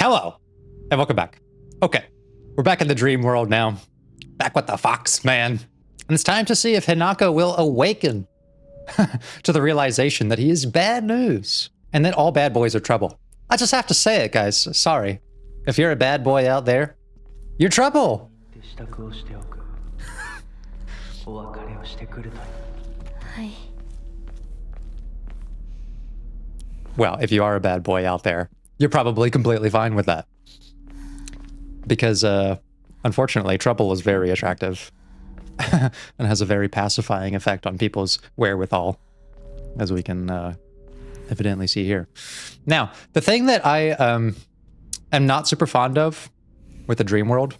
Hello, and welcome back. Okay, we're back in the dream world now. Back with the fox, man. And it's time to see if Hinako will awaken to the realization that he is bad news and that all bad boys are trouble. I just have to say it, guys. Sorry. If you're a bad boy out there, you're trouble. Well, if you are a bad boy out there, you're probably completely fine with that. Because, unfortunately, trouble is very attractive and has a very pacifying effect on people's wherewithal, as we can evidently see here. Now, the thing that I am not super fond of with the dream world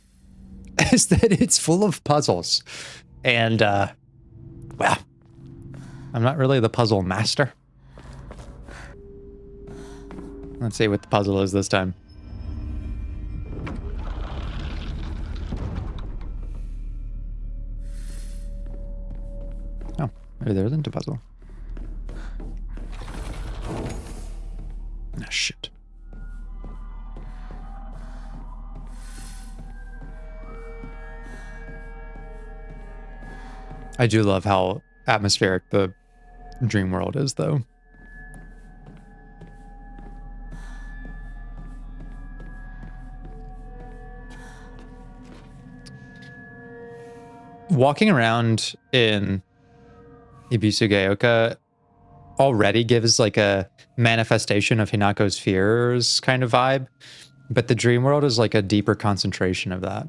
is that it's full of puzzles. And, well, I'm not really the puzzle master. Let's see what the puzzle is this time. Oh, maybe there isn't a puzzle. Ah, shit. I do love how atmospheric the dream world is, though. Walking around in Ibisugaoka already gives like a manifestation of Hinako's fears kind of vibe, but the dream world is like a deeper concentration of that.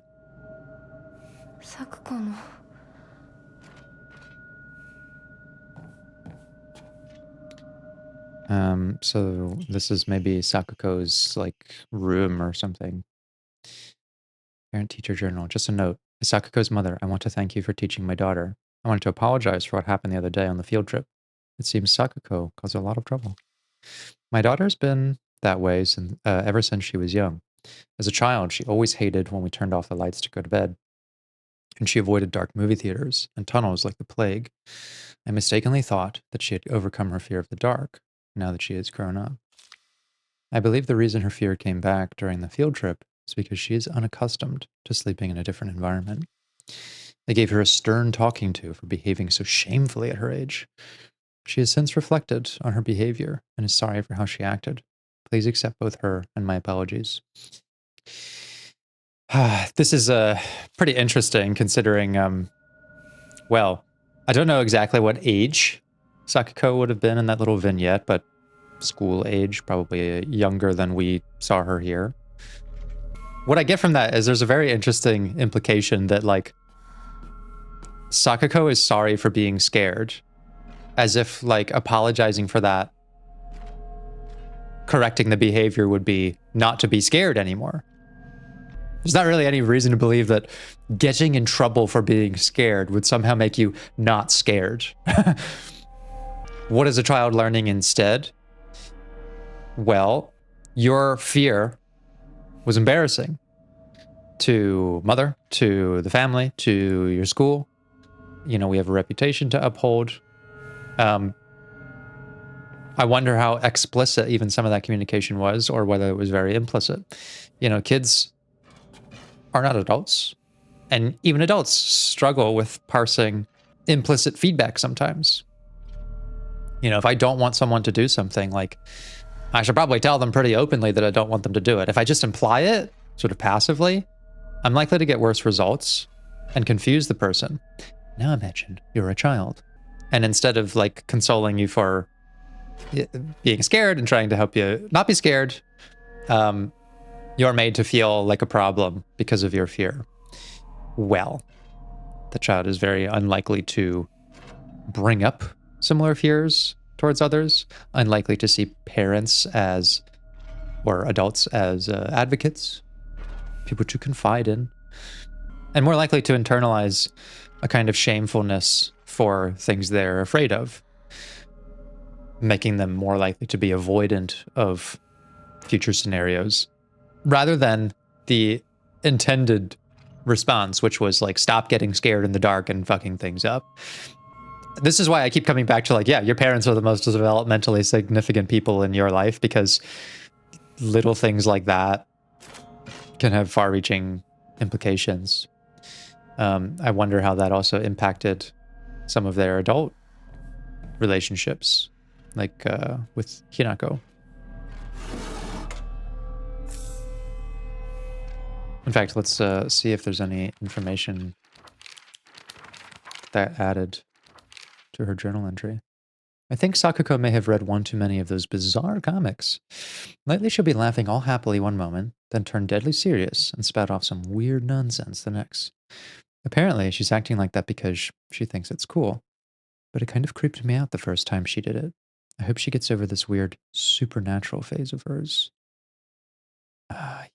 Sakuko. So this is maybe Sakuko's like room or something. Parent teacher journal, just a note. As Sakuko's mother, I want to thank you for teaching my daughter. I wanted to apologize for what happened the other day on the field trip. It seems Sakuko caused a lot of trouble. My daughter's been that way ever since she was young. As a child, she always hated when we turned off the lights to go to bed. And she avoided dark movie theaters and tunnels like the plague. I mistakenly thought that she had overcome her fear of the dark, now that she has grown up. I believe the reason her fear came back during the field trip is because she is unaccustomed to sleeping in a different environment. They gave her a stern talking to for behaving so shamefully at her age. She has since reflected on her behavior and is sorry for how she acted. Please accept both her and my apologies. This is pretty interesting considering, well, I don't know exactly what age Sakuko would have been in that little vignette, but school age, probably younger than we saw her here. What I get from that is there's a very interesting implication that, like, Sakuko is sorry for being scared, as if, like, apologizing for that, correcting the behavior would be not to be scared anymore. There's not really any reason to believe that getting in trouble for being scared would somehow make you not scared. What is a child learning instead? Well, your fear was embarrassing to mother, to the family, to your school. You know, we have a reputation to uphold. I wonder how explicit even some of that communication was, or whether it was very implicit. You know, kids are not adults, and even adults struggle with parsing implicit feedback sometimes. You know, if I don't want someone to do something, like, I should probably tell them pretty openly that I don't want them to do it. If I just imply it, sort of passively, I'm likely to get worse results and confuse the person. Now imagine you're a child. And instead of, like, consoling you for being scared and trying to help you not be scared, you're made to feel like a problem because of your fear. Well, the child is very unlikely to bring up similar fears towards others, unlikely to see parents as, or adults as advocates, people to confide in, and more likely to internalize a kind of shamefulness for things they're afraid of, making them more likely to be avoidant of future scenarios, rather than the intended response, which was like, stop getting scared in the dark and fucking things up. This is why I keep coming back to, like, yeah, your parents are the most developmentally significant people in your life, because little things like that can have far-reaching implications. I wonder how that also impacted some of their adult relationships, like with Hinako. In fact, let's see if there's any information that added to her journal entry. I think Sakuko may have read one too many of those bizarre comics. Lately she'll be laughing all happily one moment, then turn deadly serious and spout off some weird nonsense the next. Apparently, she's acting like that because she thinks it's cool. But it kind of creeped me out the first time she did it. I hope she gets over this weird supernatural phase of hers.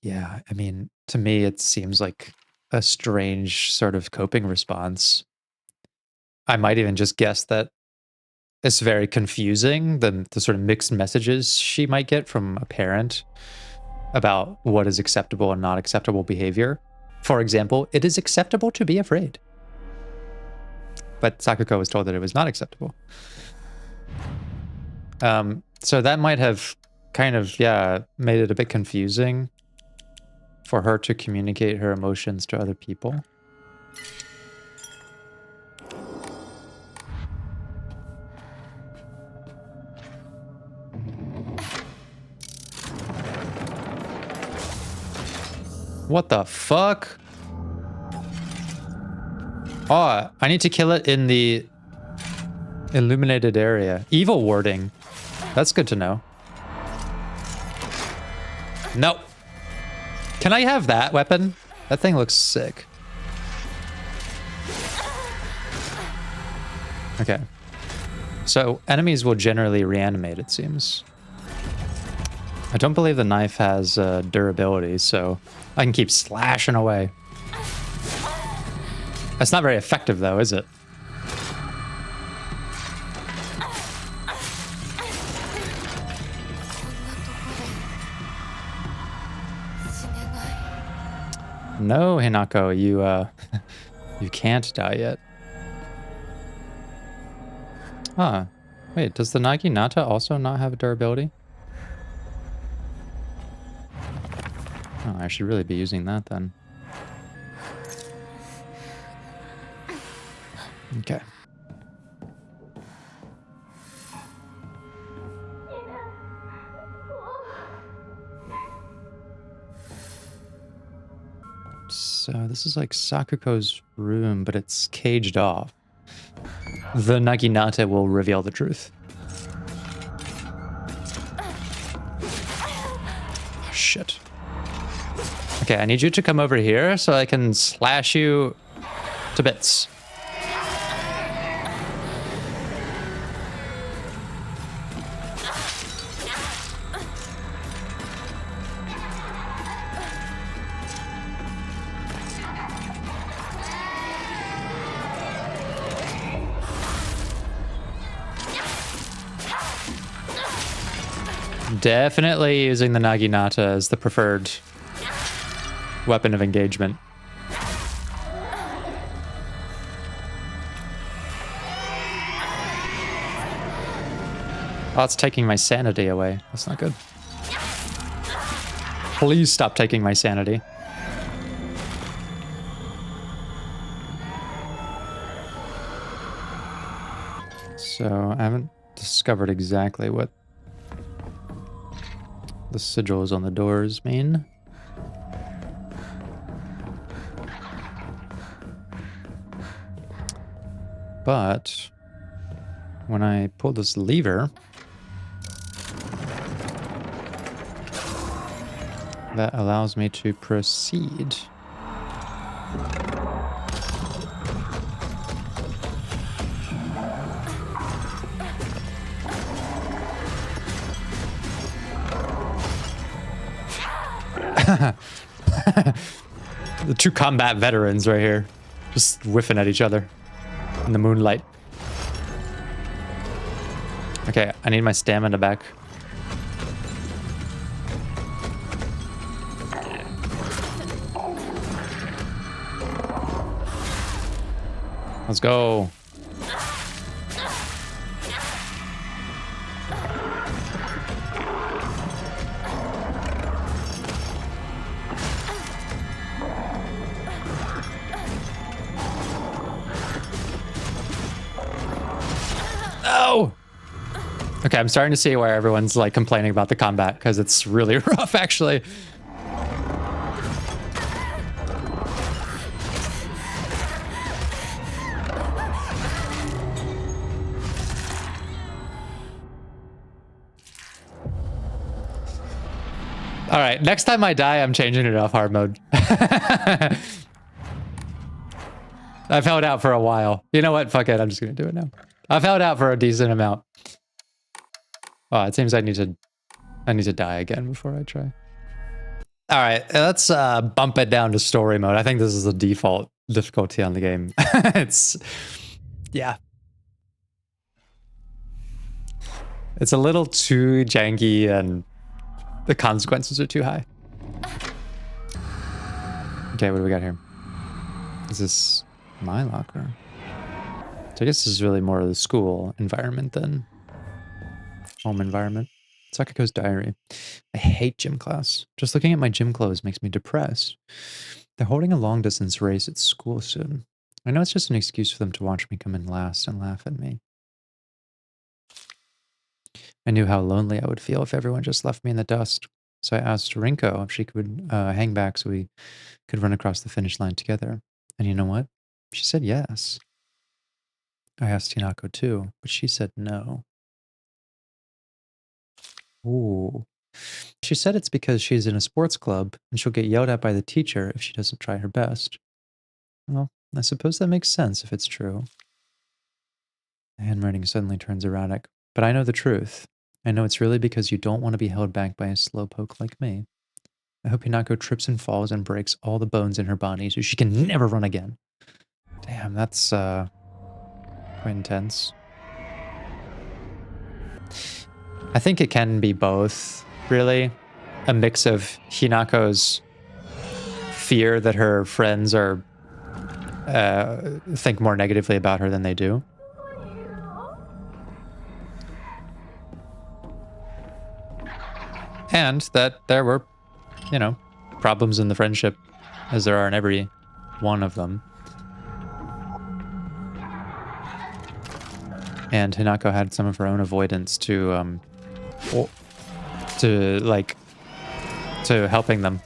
Yeah, I mean, to me, it seems like a strange sort of coping response. I might even just guess that it's very confusing, the sort of mixed messages she might get from a parent about what is acceptable and not acceptable behavior. For example, it is acceptable to be afraid. But Sakuko was told that it was not acceptable. So that might have kind of, yeah, made it a bit confusing for her to communicate her emotions to other people. What the fuck? Oh, I need to kill it in the illuminated area. Evil warding. That's good to know. No. Can I have that weapon? That thing looks sick. Okay. So enemies will generally reanimate, it seems. I don't believe the knife has durability, so I can keep slashing away. That's not very effective, though, is it? No, Hinako, you you can't die yet. Huh. Wait, does the Naginata also not have durability? Oh, I should really be using that then. Okay. So this is like Sakuko's room, but it's caged off. The Naginata will reveal the truth. Oh, shit. Okay, I need you to come over here so I can slash you to bits. Definitely using the Naginata as the preferred weapon of engagement. Oh, it's taking my sanity away. That's not good. Please stop taking my sanity. So I haven't discovered exactly what the sigils on the doors mean. But when I pull this lever, that allows me to proceed. The two combat veterans right here, just whiffing at each other in the moonlight. Okay, I need my stamina back. Let's go. Okay, I'm starting to see where everyone's like complaining about the combat because it's really rough, actually. All right, next time I die, I'm changing it off hard mode. I've held out for a while. You know what? Fuck it. I'm just gonna do it now. I've held out for a decent amount. Oh, it seems I need to die again before I try. All right, let's bump it down to story mode. I think this is the default difficulty on the game. Yeah. It's a little too janky and the consequences are too high. Okay, what do we got here? Is this my locker? So I guess this is really more of the school environment than home environment. Sakuko's diary. I hate gym class. Just looking at my gym clothes makes me depressed. They're holding a long-distance race at school soon. I know it's just an excuse for them to watch me come in last and laugh at me. I knew how lonely I would feel if everyone just left me in the dust. So I asked Rinko if she could hang back so we could run across the finish line together. And you know what? She said yes. I asked Hinako too, but she said no. Ooh. She said it's because she's in a sports club and she'll get yelled at by the teacher if she doesn't try her best. Well, I suppose that makes sense if it's true. The handwriting suddenly turns erratic, but I know the truth. I know it's really because you don't want to be held back by a slowpoke like me. I hope Hinako trips and falls and breaks all the bones in her body so she can never run again. Damn, that's quite intense. I think it can be both, really. A mix of Hinako's fear that her friends are think more negatively about her than they do. And that there were, you know, problems in the friendship, as there are in every one of them. And Hinako had some of her own avoidance to helping them.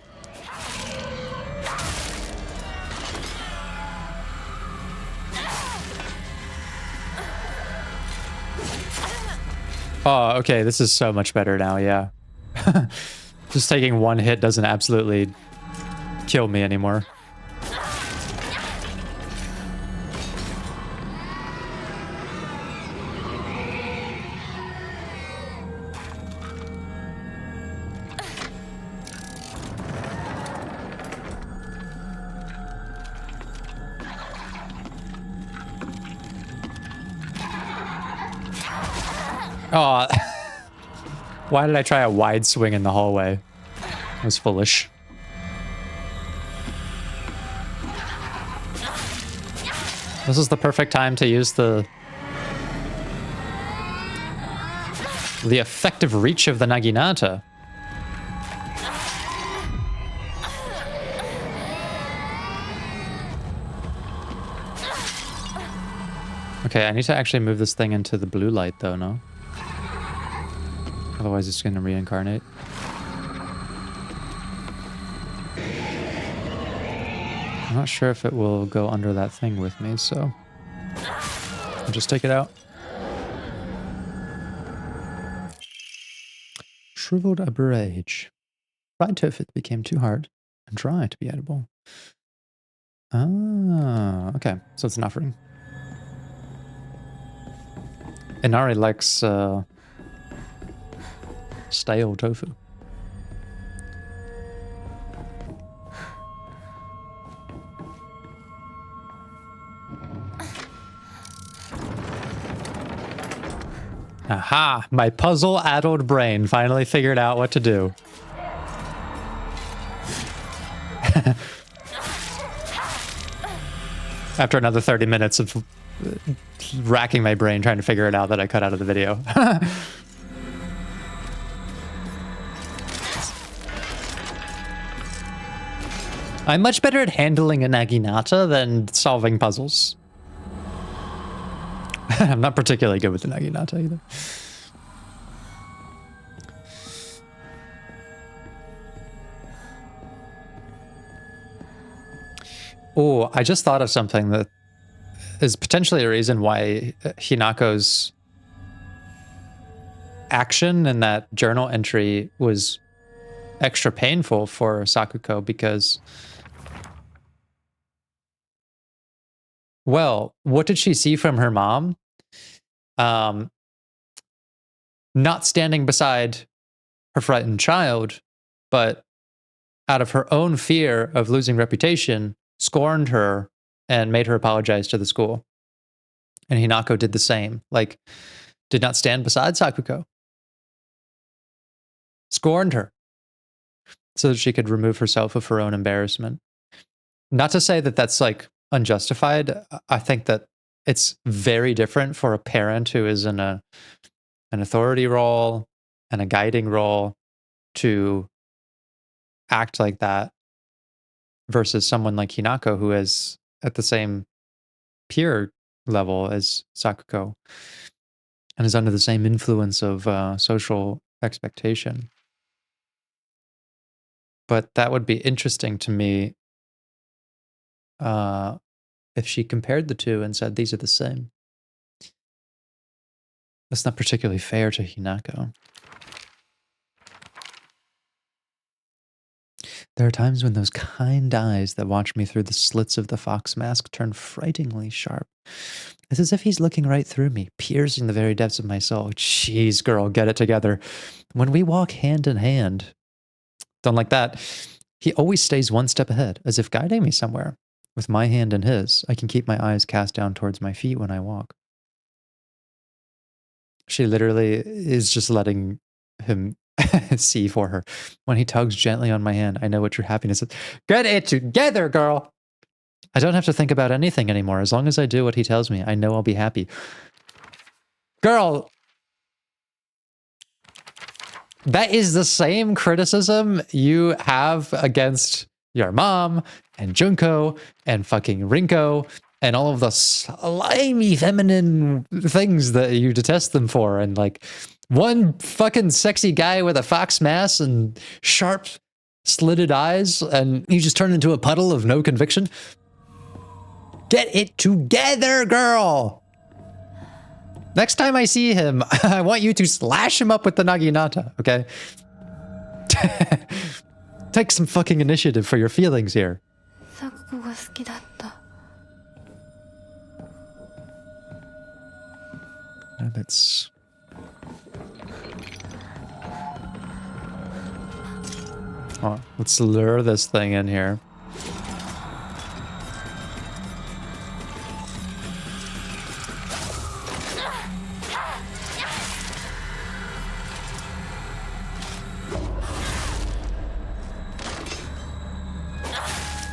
Oh, okay, this is so much better now, yeah. Just taking one hit doesn't absolutely kill me anymore. Oh, why did I try a wide swing in the hallway? It was foolish. This is the perfect time to use the effective reach of the Naginata. Okay, I need to actually move this thing into the blue light though, no? Otherwise it's going to reincarnate. I'm not sure if it will go under that thing with me, so I'll just take it out. Shriveled aberrage. Fried tofu became too hard and dry to be edible. Ah, okay. So it's an offering. Inari likes stale tofu. Aha! My puzzle-addled brain finally figured out what to do. After another 30 minutes of racking my brain trying to figure it out that I cut out of the video. I'm much better at handling a Naginata than solving puzzles. I'm not particularly good with the Naginata either. Oh, I just thought of something that is potentially a reason why Hinako's action in that journal entry was extra painful for Sakuko because, well, what did she see from her mom? Um, Not standing beside her frightened child, but out of her own fear of losing reputation, scorned her and made her apologize to the school. And Hinako did the same. Like, did not stand beside Sakuko, scorned her so that she could remove herself of her own embarrassment. Not to say that that's like unjustified. I think that it's very different for a parent who is in an authority role and a guiding role to act like that versus someone like Hinako who is at the same peer level as Sakuko and is under the same influence of social expectation. But that would be interesting to me if she compared the two and said these are the same. That's not particularly fair to Hinako. There are times when those kind eyes that watch me through the slits of the fox mask turn frighteningly sharp. It's as if he's looking right through me, piercing the very depths of my soul. Jeez, girl, get it together. When we walk hand in hand, don't like that. He always stays one step ahead, as if guiding me somewhere. With my hand in his, I can keep my eyes cast down towards my feet when I walk. She literally is just letting him see for her. When he tugs gently on my hand, I know what your happiness is. Get it together, girl! I don't have to think about anything anymore. As long as I do what he tells me, I know I'll be happy. Girl! That is the same criticism you have against your mom and Junko and fucking Rinko and all of the slimy feminine things that you detest them for. And like one fucking sexy guy with a fox mask and sharp slitted eyes and you just turn into a puddle of no conviction. Get it together, girl! Next time I see him, I want you to slash him up with the naginata, okay? Take some fucking initiative for your feelings here. Let's... Oh, let's lure this thing in here.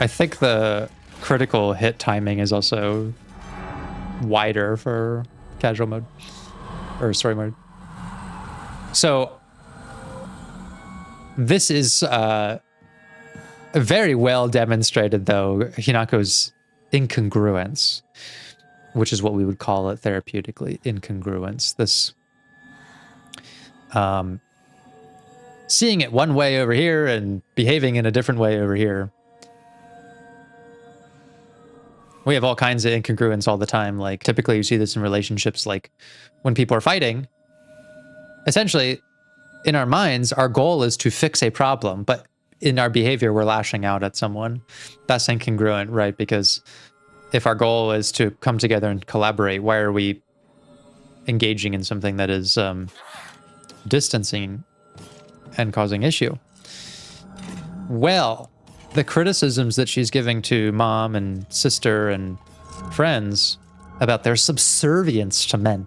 I think the critical hit timing is also wider for casual mode or story mode. So this is very well demonstrated, though, Hinako's incongruence, which is what we would call it therapeutically, incongruence. This seeing it one way over here and behaving in a different way over here. We have all kinds of incongruence all the time. Like, typically you see this in relationships, like when people are fighting, essentially in our minds, our goal is to fix a problem, but in our behavior, we're lashing out at someone. That's incongruent, right? Because if our goal is to come together and collaborate, why are we engaging in something that is distancing and causing issue? Well, the criticisms that she's giving to mom and sister and friends about their subservience to men,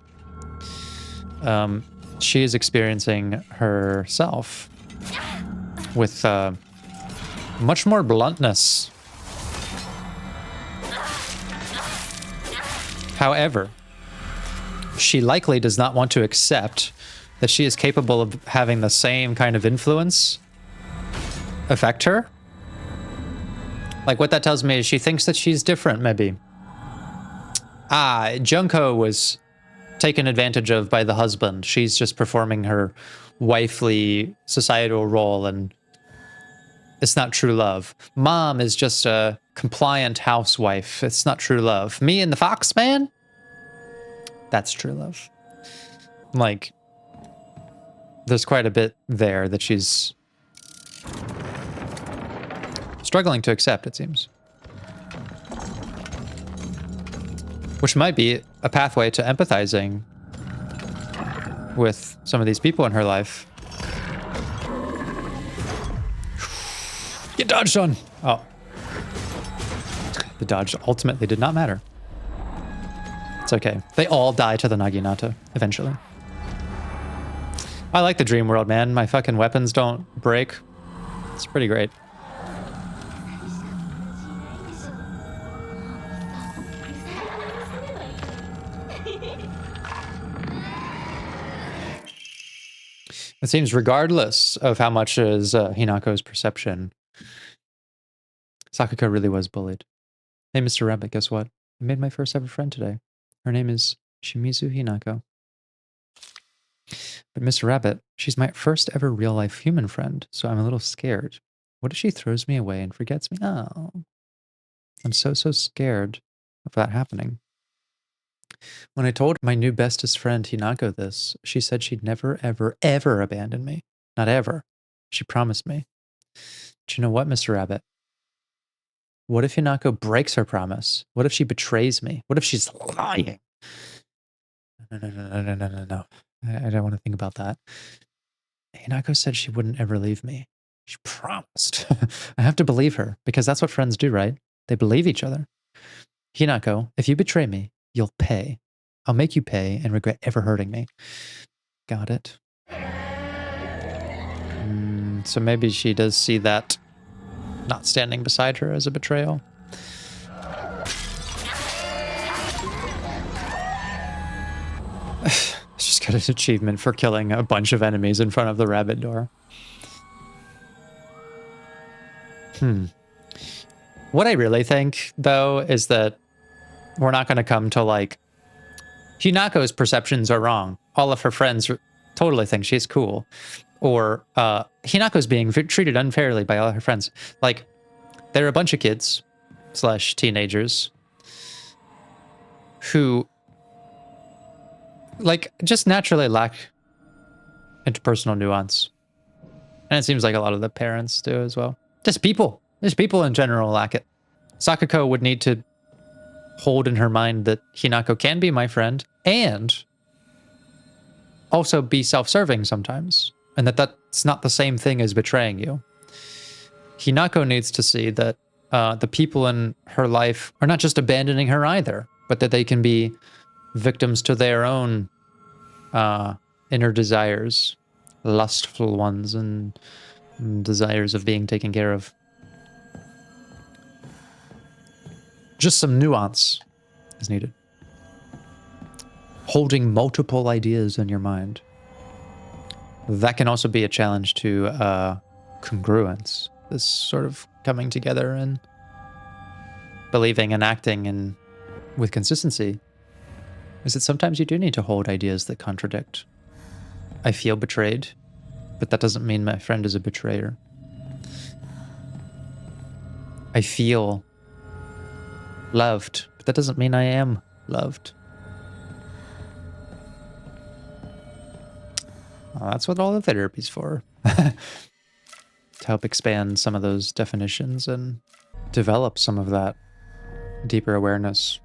she is experiencing herself with much more bluntness. However, she likely does not want to accept that she is capable of having the same kind of influence affect her. Like, what that tells me is she thinks that she's different, maybe. Junko was taken advantage of by the husband. She's just performing her wifely societal role, and it's not true love. Mom is just a compliant housewife. It's not true love. Me and the fox man? That's true love. Like, there's quite a bit there that she's struggling to accept, it seems. Which might be a pathway to empathizing with some of these people in her life. Get dodged on! Oh. The dodge ultimately did not matter. It's okay. They all die to the Naginata, eventually. I like the dream world, man. My fucking weapons don't break. It's pretty great. It seems regardless of how much is Hinako's perception, Sakuko really was bullied. Hey, Mr. Rabbit, guess what? I made my first ever friend today. Her name is Shimizu Hinako. But Mr. Rabbit, she's my first ever real-life human friend, so I'm a little scared. What if she throws me away and forgets me? Oh, I'm so scared of that happening. When I told my new bestest friend Hinako this, she said she'd never, ever abandon me. Not ever. She promised me. But you know what, Mr. Rabbit? What if Hinako breaks her promise? What if she betrays me? What if she's lying? No. I don't want to think about that. Hinako said she wouldn't ever leave me. She promised. I have to believe her, because that's what friends do, right? They believe each other. Hinako, if you betray me, you'll pay. I'll make you pay and regret ever hurting me. Got it. So maybe she does see that not standing beside her as a betrayal. She's got an achievement for killing a bunch of enemies in front of the rabbit door. What I really think, though, is that we're not going to come to, like, Hinako's perceptions are wrong. All of her friends totally think she's cool. Or Hinako's being treated unfairly by all her friends. Like, there are a bunch of kids / teenagers who, like, just naturally lack interpersonal nuance. And it seems like a lot of the parents do as well. Just people in general lack it. Sakuko would need to hold in her mind that Hinako can be my friend and also be self-serving sometimes, and that that's not the same thing as betraying you. Hinako needs to see that the people in her life are not just abandoning her either, but that they can be victims to their own inner desires, lustful ones, and desires of being taken care of. Just some nuance is needed. Holding multiple ideas in your mind. That can also be a challenge to congruence. This sort of coming together and believing and acting and with consistency. Is that sometimes you do need to hold ideas that contradict. I feel betrayed, but that doesn't mean my friend is a betrayer. I feel loved, but that doesn't mean I am loved. Well, that's what all the therapy's for. To help expand some of those definitions and develop some of that deeper awareness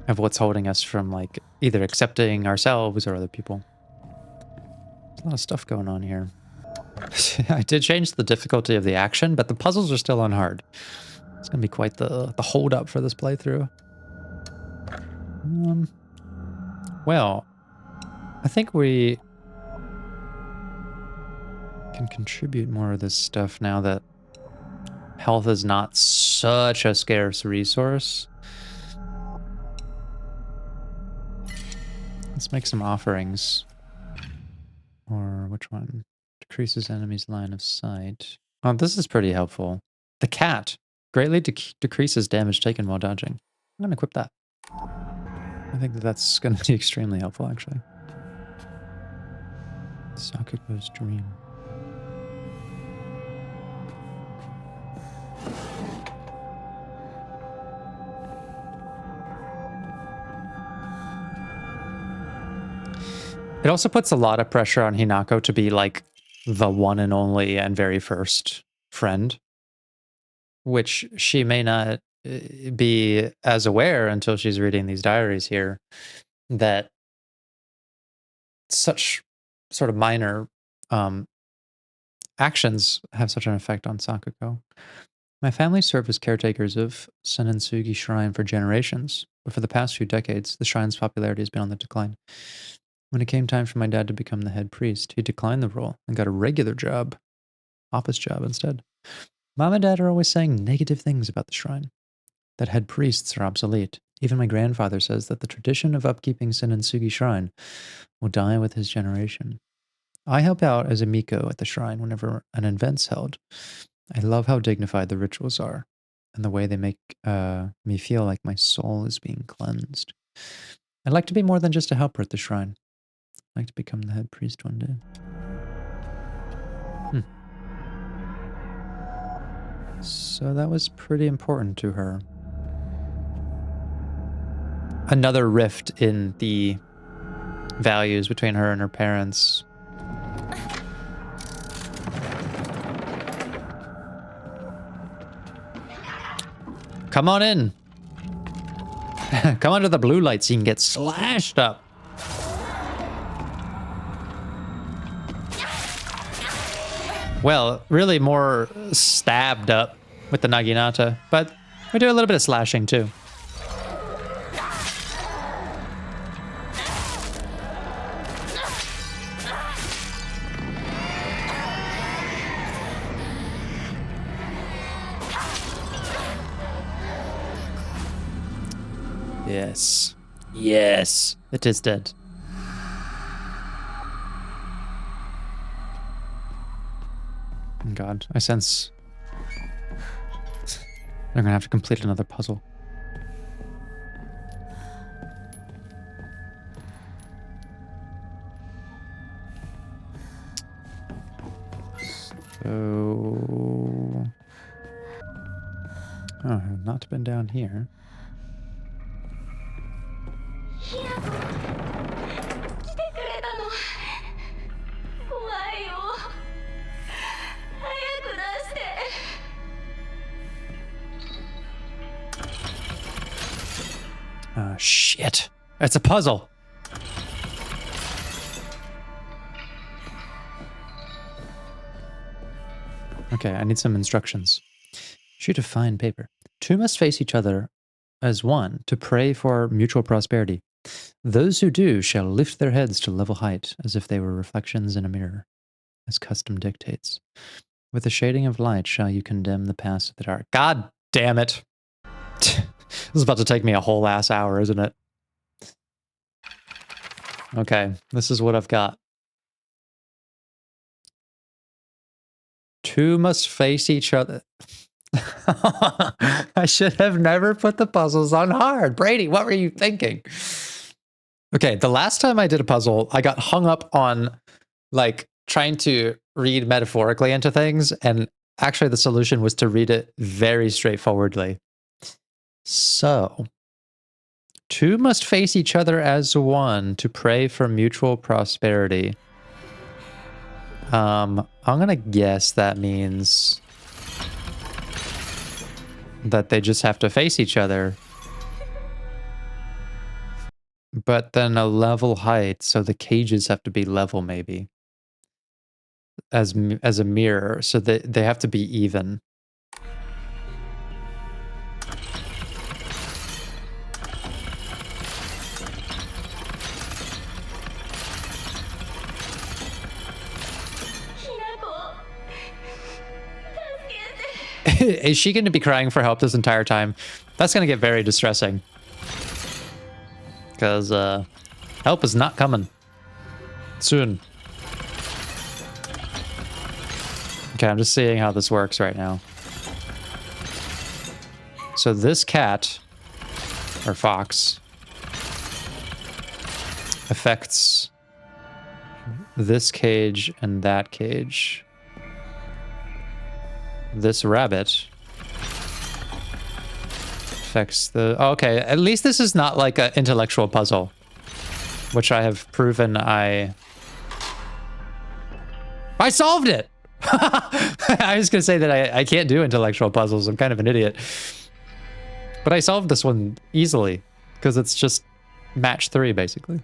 of what's holding us from, like, either accepting ourselves or other people. There's a lot of stuff going on here. I did change the difficulty of the action, but the puzzles are still on hard. It's going to be quite the hold up for this playthrough. Well, I think we can contribute more of this stuff now that health is not such a scarce resource. Let's make some offerings. Or which one? Decreases enemy's line of sight. Oh, this is pretty helpful. The cat greatly decreases damage taken while dodging. I'm going to equip that. I think that's going to be extremely helpful, actually. Sakuko's dream. It also puts a lot of pressure on Hinako to be like the one and only and very first friend, which she may not be as aware until she's reading these diaries here, that such sort of minor actions have such an effect on Sakuko. My family served as caretakers of Senensugi Shrine for generations, but for the past few decades, the shrine's popularity has been on the decline. When it came time for my dad to become the head priest, he declined the role and got a regular job, office job instead. Mom and Dad are always saying negative things about the shrine, that head priests are obsolete. Even my grandfather says that the tradition of upkeeping Senensugi Shrine will die with his generation. I help out as a Miko at the shrine whenever an event's held. I love how dignified the rituals are, and the way they make me feel like my soul is being cleansed. I'd like to be more than just a helper at the shrine. I'd like to become the head priest one day. So that was pretty important to her. Another rift in the values between her and her parents. Come on in. Come under the blue lights so you can get slashed up. Well, really more stabbed up with the Naginata, but we do a little bit of slashing too. Yes. Yes. It is dead. God, I sense they're gonna have to complete another puzzle. So... Oh, I've not been down here. Oh, shit. It's a puzzle. Okay, I need some instructions. Shoot a fine paper. Two must face each other as one to pray for mutual prosperity. Those who do shall lift their heads to level height as if they were reflections in a mirror, as custom dictates. With the shading of light shall you condemn the past of the dark. God damn it. This is about to take me a whole ass hour, isn't it? Okay, this is what I've got. Two must face each other. I should have never put the puzzles on hard. Brady, what were you thinking? Okay, the last time I did a puzzle, I got hung up on like trying to read metaphorically into things, and actually the solution was to read it very straightforwardly. So, two must face each other as one to pray for mutual prosperity. I'm gonna guess that means that they just have to face each other. But then a level height, so the cages have to be level maybe. As a mirror, so they have to be even. Is she going to be crying for help this entire time? That's going to get very distressing. Because help is not coming. Soon. Okay, I'm just seeing how this works right now. So this cat, or fox, affects this cage and that cage. This rabbit affects the... Oh, okay, at least this is not like an intellectual puzzle. which I have proven I solved it! I was gonna say that I can't do intellectual puzzles. I'm kind of an idiot. But I solved this one easily, because it's just match 3, basically.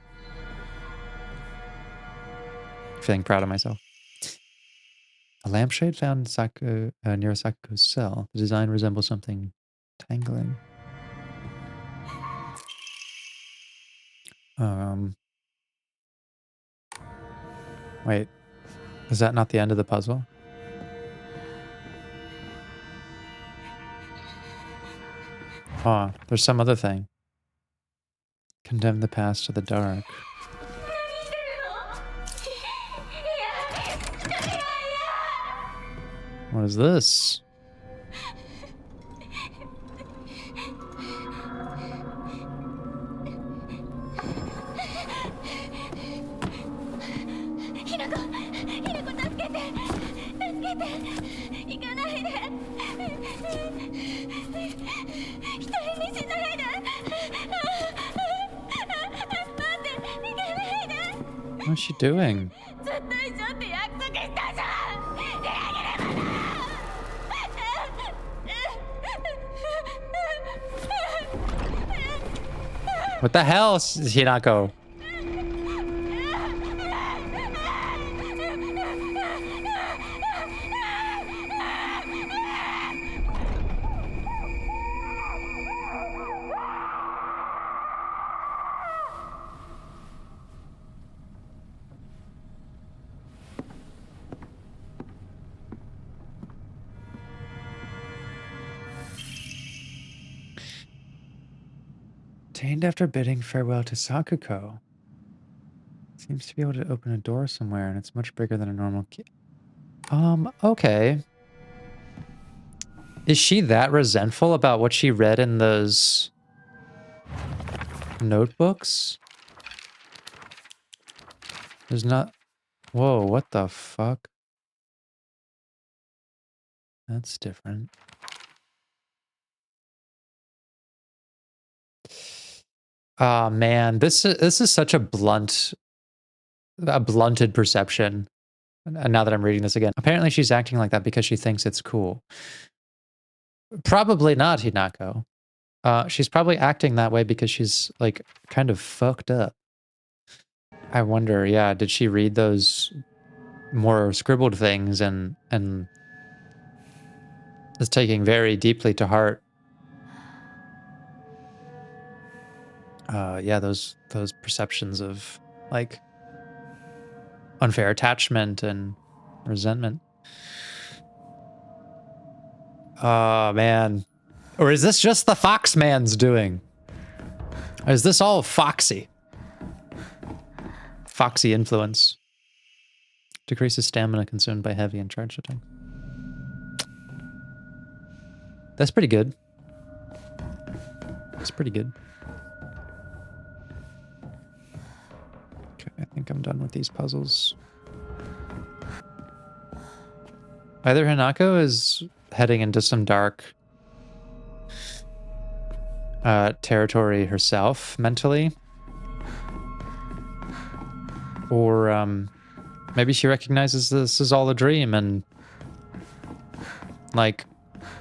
Feeling proud of myself. A lampshade found near Sakuko's cell. The design resembles something tangling. Wait. Is that not the end of the puzzle? Oh, there's some other thing. Condemn the past to the dark. What is this? What's she doing? What the hell, Hinako? Obtained after bidding farewell to Sakuko. Seems to be able to open a door somewhere, and it's much bigger than a normal key. Okay. Is she that resentful about what she read in those notebooks? There's not... Whoa, what the fuck? That's different. Ah, man, this is such a blunted perception. And now that I'm reading this again, apparently she's acting like that because she thinks it's cool. Probably not, Hinako. She's probably acting that way because she's like kind of fucked up. I wonder, yeah, did she read those more scribbled things and is taking very deeply to heart? Yeah, those perceptions of like unfair attachment and resentment. Oh, man. Or is this just the Fox Man's doing? Or is this all Foxy? Foxy influence. Decreases stamina consumed by heavy and charged attacks. That's pretty good. That's pretty good. Okay, I think I'm done with these puzzles. Either Hinako is heading into some dark territory herself mentally, or maybe she recognizes this is all a dream and like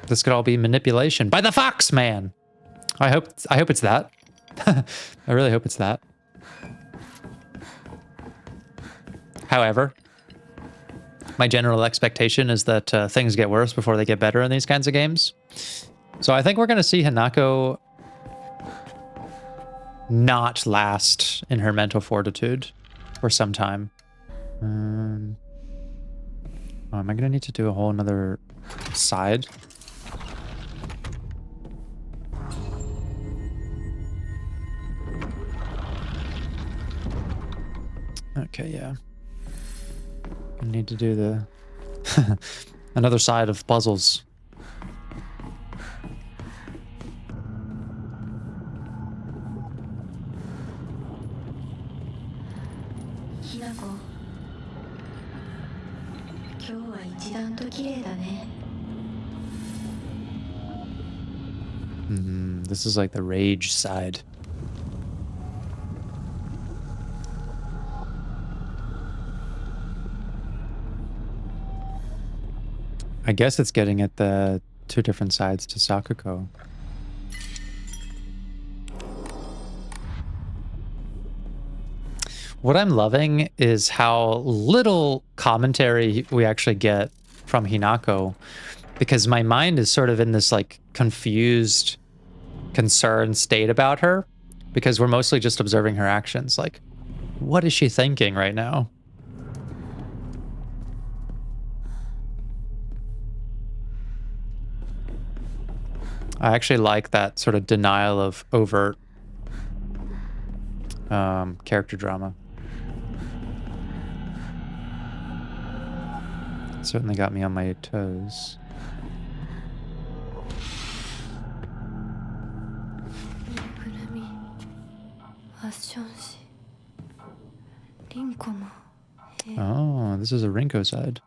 this could all be manipulation by the Fox Man. I hope it's that. I really hope it's that. However, my general expectation is that things get worse before they get better in these kinds of games. So I think we're going to see Hinako not last in her mental fortitude for some time. Oh, am I going to need to do a whole another side? Okay, yeah. I need to do the another side of puzzles. Hinako. This is like the rage side. I guess it's getting at the two different sides to Sakuko. What I'm loving is how little commentary we actually get from Hinako, because my mind is sort of in this like confused, concerned state about her, because we're mostly just observing her actions. Like, what is she thinking right now? I actually like that sort of denial of overt character drama. It certainly got me on my toes. Oh, this is a Rinko side.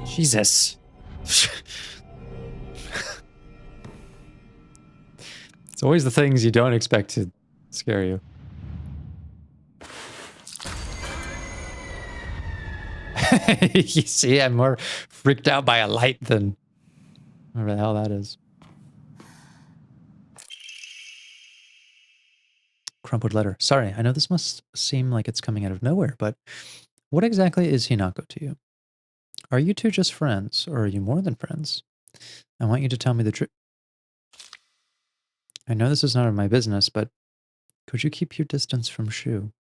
Jesus. It's always the things you don't expect to scare you. You see, I'm more freaked out by a light than whatever the hell that is. Crumpled letter. Sorry, I know this must seem like it's coming out of nowhere, but what exactly is Hinako to you? Are you two just friends, or are you more than friends? I want you to tell me the truth. I know this is none of my business, but could you keep your distance from Shu?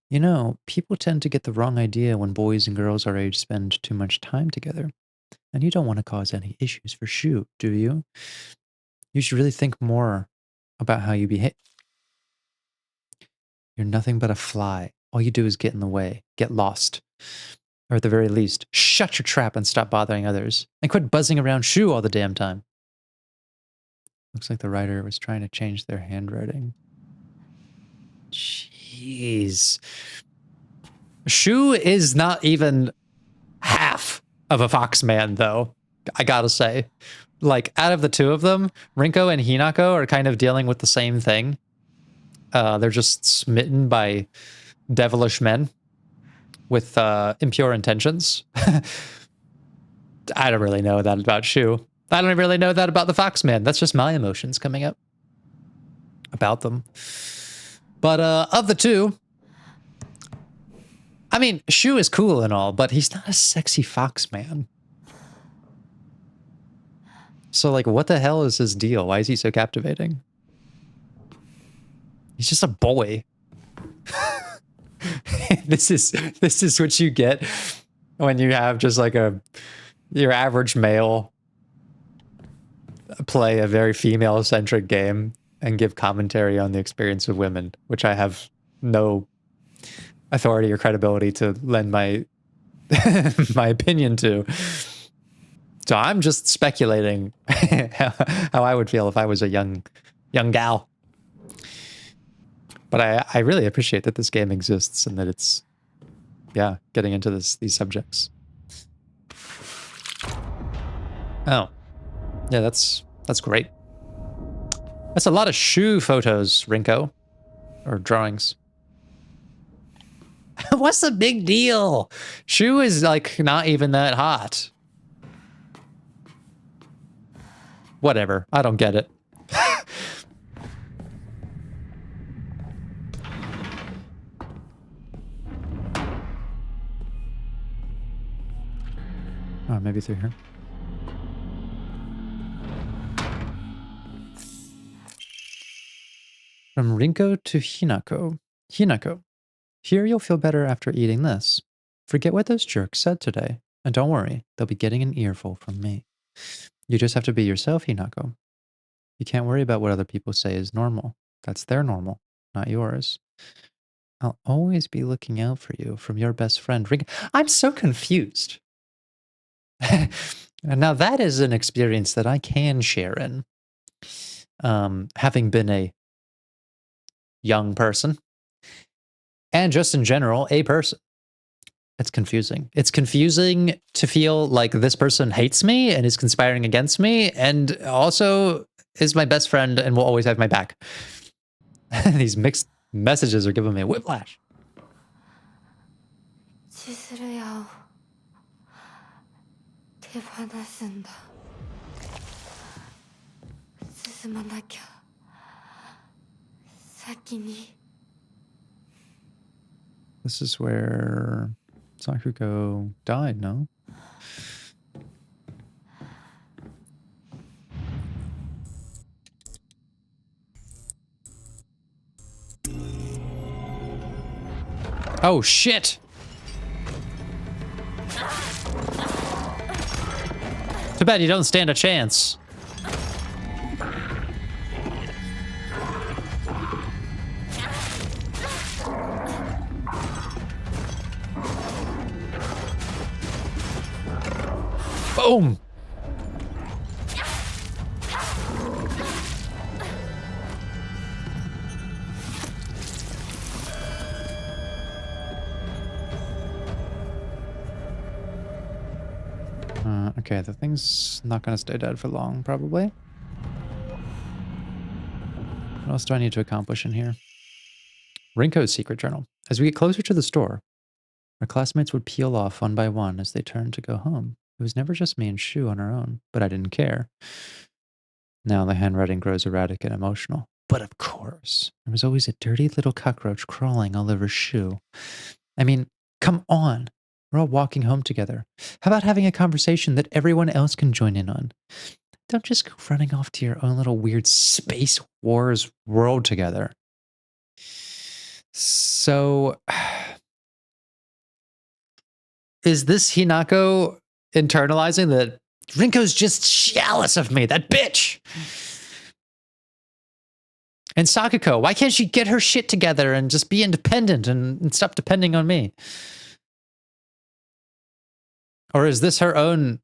You know, people tend to get the wrong idea when boys and girls our age spend too much time together. And you don't want to cause any issues for Shu, do you? You should really think more about how you behave. You're nothing but a fly. All you do is get in the way, get lost. Or at the very least, shut your trap and stop bothering others. And quit buzzing around Shu all the damn time. Looks like the writer was trying to change their handwriting. Jeez. Shu is not even half of a fox man, though, I gotta say. Like, out of the two of them, Rinko and Hinako are kind of dealing with the same thing. They're just smitten by devilish men with impure intentions. I don't really know that about Shu. I don't really know that about the fox man. That's just my emotions coming up about them. But of the two, I mean, Shu is cool and all, but he's not a sexy fox man. So, like, what the hell is his deal? Why is he so captivating? He's just a boy. This is what you get when you have just like your average male play a very female-centric game and give commentary on the experience of women, which I have no authority or credibility to lend my my opinion to. So I'm just speculating how I would feel if I was a young gal. But I really appreciate that this game exists and that it's, yeah, getting into these subjects. Oh, yeah, that's great. That's a lot of Shu photos, Rinko, or drawings. What's the big deal? Shu is like not even that hot. Whatever, I don't get it. Oh, maybe through here. From Rinko to Hinako. Hinako, here you'll feel better after eating this. Forget what those jerks said today. And don't worry, they'll be getting an earful from me. You just have to be yourself, Hinako. You can't worry about what other people say is normal. That's their normal, not yours. I'll always be looking out for you from your best friend, Rinko. I'm so confused. Now that is an experience that I can share in. Having been a young person, and just in general, a person. It's confusing. It's confusing to feel like this person hates me and is conspiring against me, and also is my best friend and will always have my back. These mixed messages are giving me whiplash. する矢を手放すんだ。進まなきゃ。先に。 This is where Sakuko died, no? Oh, shit! Too bad you don't stand a chance. Boom! Okay, the thing's not gonna stay dead for long, probably. What else do I need to accomplish in here? Rinko's secret journal. As we get closer to the store, our classmates would peel off one by one as they turned to go home. It was never just me and Shu on our own, but I didn't care. Now the handwriting grows erratic and emotional. But of course, there was always a dirty little cockroach crawling all over Shu. I mean, come on. We're all walking home together. How about having a conversation that everyone else can join in on? Don't just go running off to your own little weird space wars world together. So, is this Hinako internalizing that Rinko's just jealous of me, that bitch? And Sakuko, why can't she get her shit together and just be independent and stop depending on me? Or is this her own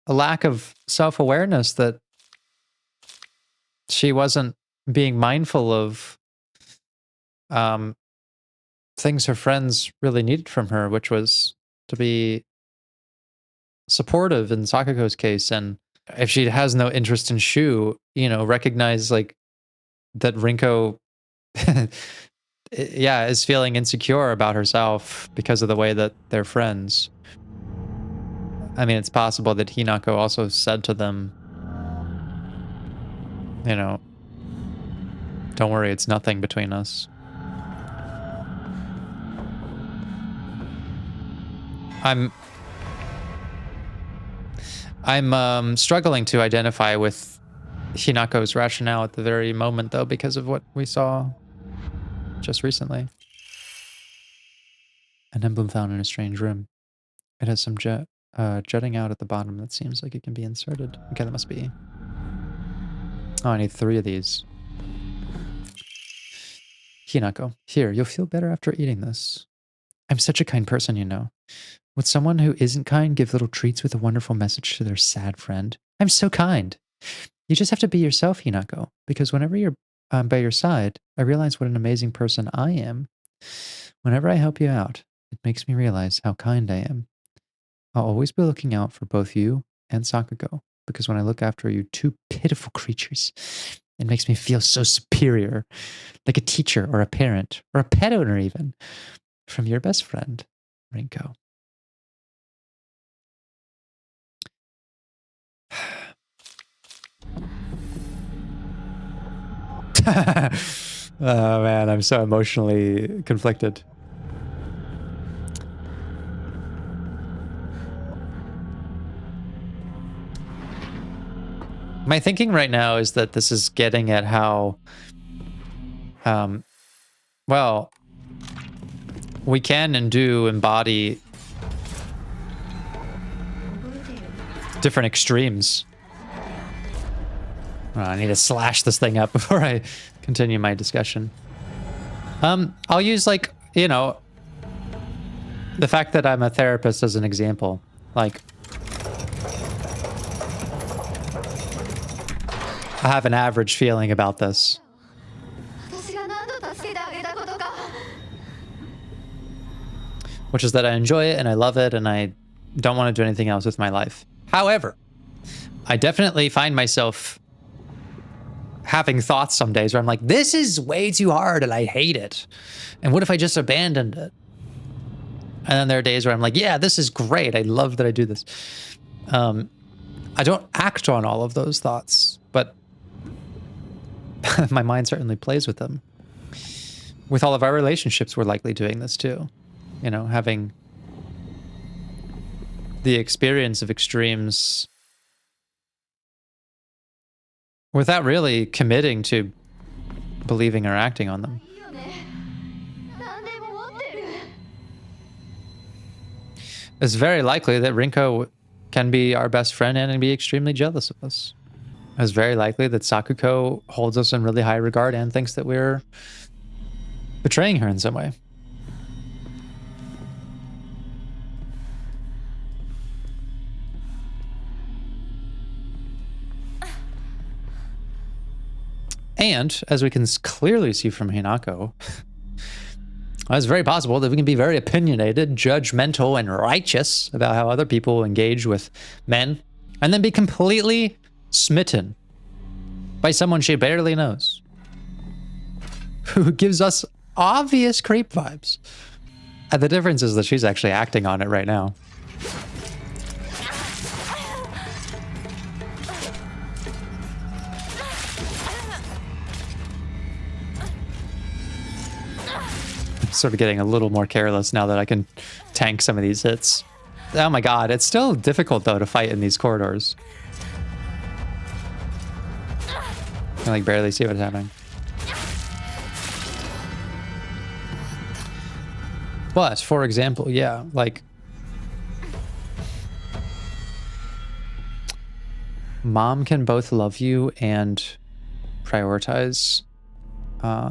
lack of self-awareness that she wasn't being mindful of things her friends really needed from her, which was to be supportive in Sakuko's case, and if she has no interest in Shu, you know, recognize like that Rinko yeah, is feeling insecure about herself because of the way that they're friends. I mean, it's possible that Hinako also said to them, you know, don't worry, it's nothing between us. I'm struggling to identify with Hinako's rationale at the very moment, though, because of what we saw just recently. An emblem found in a strange room. It has some jutting out at the bottom that seems like it can be inserted. Okay, that must be... Oh, I need 3 of these. Hinako, here, you'll feel better after eating this. I'm such a kind person, you know. Would someone who isn't kind give little treats with a wonderful message to their sad friend? I'm so kind. You just have to be yourself, Hinako, because whenever you're by your side, I realize what an amazing person I am. Whenever I help you out, it makes me realize how kind I am. I'll always be looking out for both you and Sakuko, because when I look after you 2 pitiful creatures, it makes me feel so superior, like a teacher or a parent, or a pet owner even, from your best friend, Rinko. Oh man, I'm so emotionally conflicted. My thinking right now is that this is getting at how, well, we can and do embody different extremes. Oh, I need to slash this thing up before I continue my discussion. I'll use, like, you know, the fact that I'm a therapist as an example. Like, I have an average feeling about this. Which is that I enjoy it and I love it and I don't want to do anything else with my life. However, I definitely find myself having thoughts some days where I'm like, this is way too hard and I hate it. And what if I just abandoned it? And then there are days where I'm like, yeah, this is great. I love that I do this. I don't act on all of those thoughts, but my mind certainly plays with them. With all of our relationships, we're likely doing this too. You know, having the experience of extremes without really committing to believing or acting on them. It's very likely that Rinko can be our best friend and be extremely jealous of us. It's very likely that Sakuko holds us in really high regard and thinks that we're betraying her in some way. And, as we can clearly see from Hinako, it's very possible that we can be very opinionated, judgmental, and righteous about how other people engage with men, and then be completely smitten by someone she barely knows, who gives us obvious creep vibes. And the difference is that she's actually acting on it right now. Sort of getting a little more careless now that I can tank some of these hits. Oh my god, it's still difficult though to fight in these corridors. I like barely see what's happening. But, for example, yeah, like mom can both love you and prioritize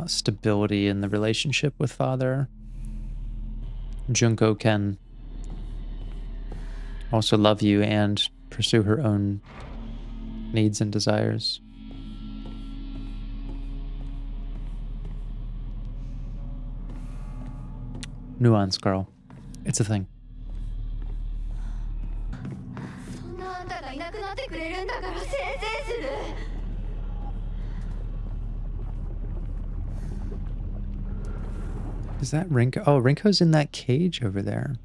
stability in the relationship with father. Junko can also love you and pursue her own needs and desires. Nuance, girl. It's a thing. Is that Rinko? Oh, Rinko's in that cage over there.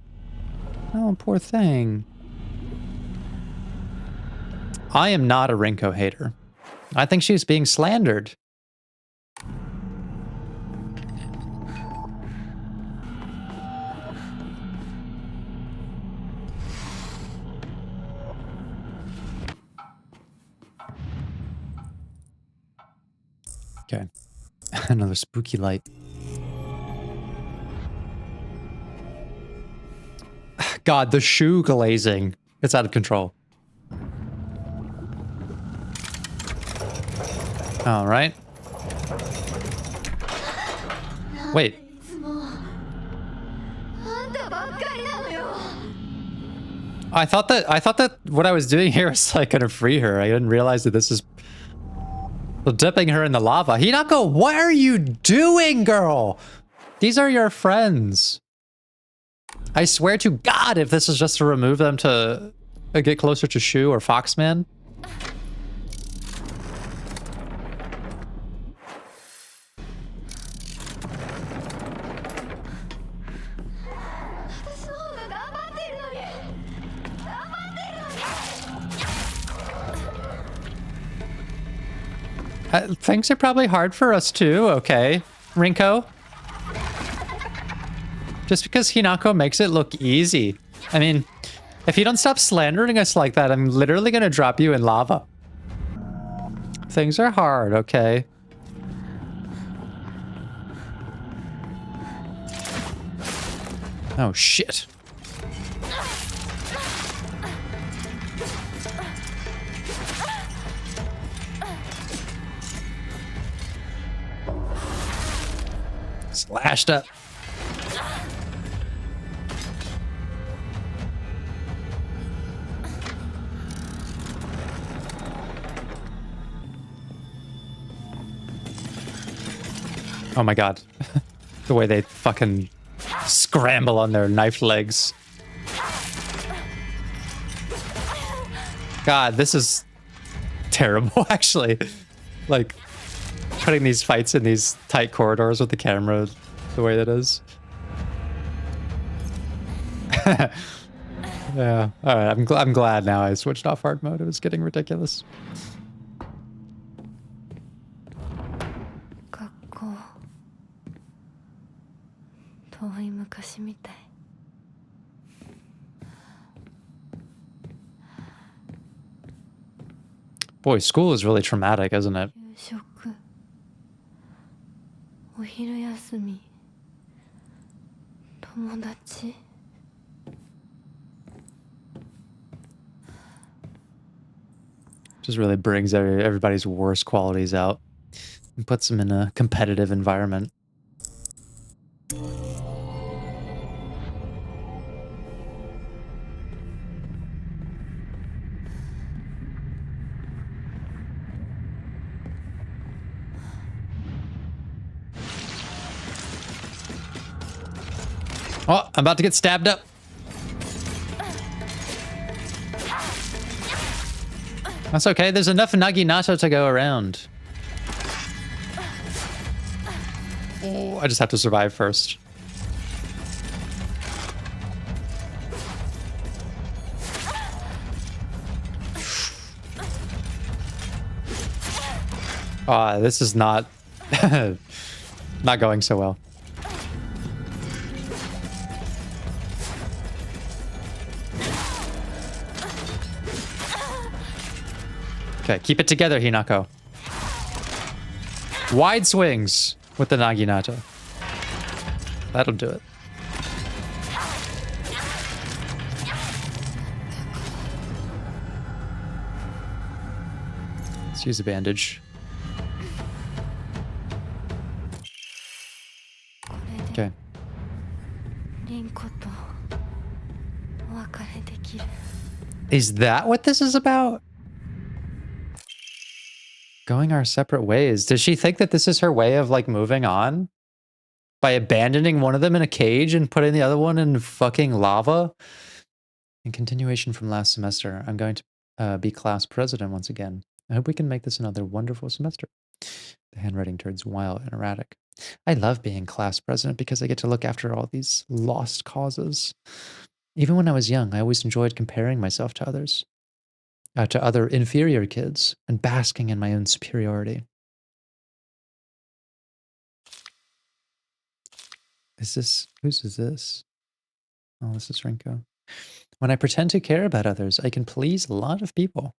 Oh, poor thing. I am not a Rinko hater. I think she's being slandered. Okay. Another spooky light. God, the shoe glazing. It's out of control. All right. Wait. I thought that what I was doing here was like gonna free her. I didn't realize that this is dipping her in the lava. Hinako, what are you doing, girl? These are your friends. I swear to God, if this is just to remove them to get closer to Shu or Foxman. Things are probably hard for us too, okay, Rinko? Just because Hinako makes it look easy. I mean, if you don't stop slandering us like that, I'm literally gonna drop you in lava. Things are hard, okay? Oh, shit. Slashed up. Oh my god. The way they fucking scramble on their knife legs. God, this is terrible, actually. Like, putting these fights in these tight corridors with the camera the way that is. Yeah. All right. I'm glad now I switched off hard mode. It was getting ridiculous. 学校遠い昔みたい Boy, school is really traumatic, isn't it? 夕食お昼休み友達 Just really brings everybody's worst qualities out and puts them in a competitive environment. Oh, I'm about to get stabbed up. That's okay. There's enough Naginato to go around. Oh, I just have to survive first. This is not not going so well. Okay, keep it together, Hinako. Wide swings with the Naginato. That'll do it. Let's use a bandage. Okay. Rinko とお別れできる Is that what this is about? Going our separate ways. Does she think that this is her way of like moving on? By abandoning one of them in a cage and putting the other one in fucking lava? In continuation from last semester, I'm going to be class president once again. I hope we can make this another wonderful semester. The handwriting turns wild and erratic. I love being class president because I get to look after all these lost causes. Even when I was young, I always enjoyed comparing myself to others. To other inferior kids and basking in my own superiority. Whose is this? Oh, this is Rinko. When I pretend to care about others, I can please a lot of people.